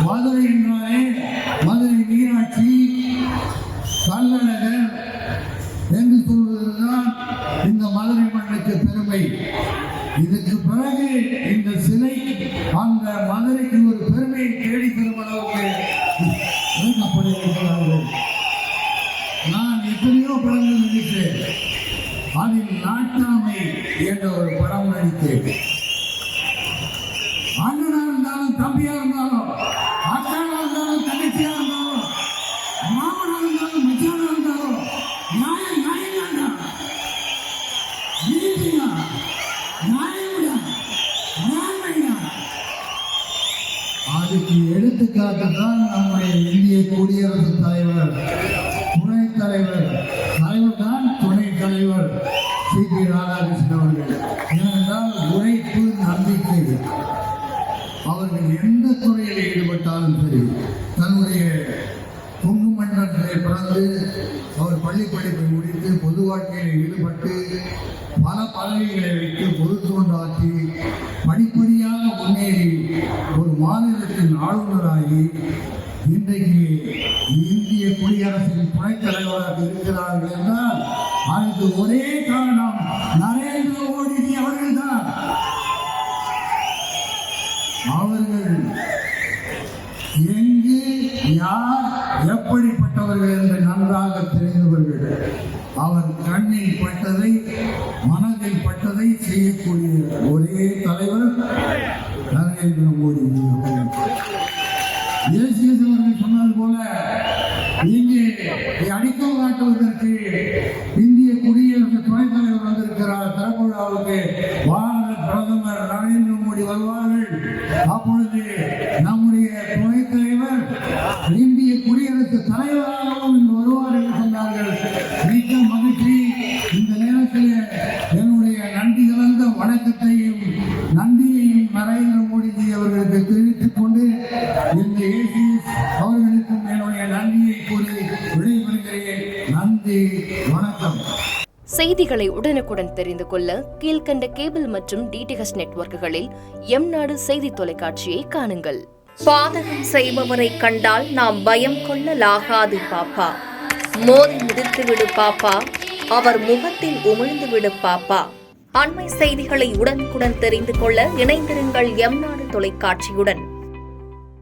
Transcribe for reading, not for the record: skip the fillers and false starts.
மதுரை என்றாலே மதுரை மீனாட்சி கள்ளழகர் என்று சொல்வதுதான் இந்த மதுரை மண்ணுக்கு பெருமை. இதுக்கு பிறகு இந்த சிலை அந்த மதுரைக்கு ஒரு பெருமையை தேடி தரும் அளவுக்கு இருக்கிறார்கள். நான் எத்தனையோ படங்கள் நடித்தேன். அதில் நாட்டாமை என்ற ஒரு படம் நடித்தேன். அண்ணனா இருந்தாலும் தம்பியா இருந்தாலும் அக்கானா இருந்தாலும் தங்கச்சியா இருந்தாலும் மாமனா இருந்தாலும் மச்சானா இருந்தாலும் நியாயம் நியாயம் அதுக்கு எடுத்துக்காட்டு தான் நம்முடைய இந்திய குடியரசுத் தலைவர், துணைத் தலைவர், தலைவர் தான் துணைத் தலைவர் சி.பி. ராதாகிருஷ்ணன் அவர்கள். ஏனென்றால் உழைப்பு, நம்பிக்கை. அவர்கள் எந்த துறையில் ஈடுபட்டாலும் சரி, தன்னுடைய கொங்கு மண்டலத்திலே பிறந்து அவர் பள்ளி படிப்பை முடித்து பொது வாழ்க்கையில் ஈடுபட்டு பல பதவிகளை வைத்து பொது தொண்டாற்றி படிப்படியாக முன்னேறி ஒரு மாநிலத்தின் ஆளுநராகி இன்றைக்கு இந்திய குடியரசின் துணைத் தலைவராக இருக்கிறார்கள் என்றால் அதற்கு ஒரே காரணம் நரேந்திர மோடிஜி அவர்கள்தான். அவர்கள் எங்கு யார் எப்படிப்பட்டவர்கள் என்று நன்றாக தெரிந்தவர்கள். அவர் கண்ணில் பட்டதை, மனதில் பட்டதை செய்யக்கூடிய ஒரே தலைவர் நரேந்திர மோடி அவர்கள். தேசிய அவர்கள் சொன்னது போல இங்கே அடிக்கல் நாட்டுவதற்கு இந்திய குடியரசு துணைத் தலைவர் வந்திருக்கிறார். திறப்புழாவுக்கு பாரத பிரதமர் நரேந்திர மோடி வருவார்கள். அப்பொழுது நம்முடைய துணைத் தலைவர் இந்திய குடியரசு தலைவராகவும் இங்கு வருவார் என்று சொன்னார்கள். மிக்க மகிழ்ச்சி. இந்த நேரத்தில் என்னுடைய நன்றி கலந்த வணக்கத்தையும் நன்றியையும் நரேந்திர மோடிஜி அவர்களுக்கு தெரிவித்துக் கொண்டு இந்த ஏசிஎஸ் அவர்களுக்கும் என்னுடைய நன்றியை கூறி விடைபெறுகிறேன். நன்றி, வணக்கம். செய்திகளை உடனுக்குடன் தெரிந்து கொள்ள கீழ்கண்ட கேபிள் மற்றும் டிடிஎச் நெட்வொர்க்குகளில் எம்நாடு செய்தி தொலைக்காட்சியை காணுங்கள். பாதகம் செய்பவரை கண்டால் நாம் பயம் கொள்ளலாகாது பாப்பா. மோதி மிதித்துவிடு பாப்பா, அவர் முகத்தில் உமிழ்ந்துவிடு பாப்பா. அண்மை செய்திகளை உடனுக்குடன் தெரிந்து கொள்ள இணைந்திருங்கள் எம்நாடு தொலைக்காட்சியுடன்.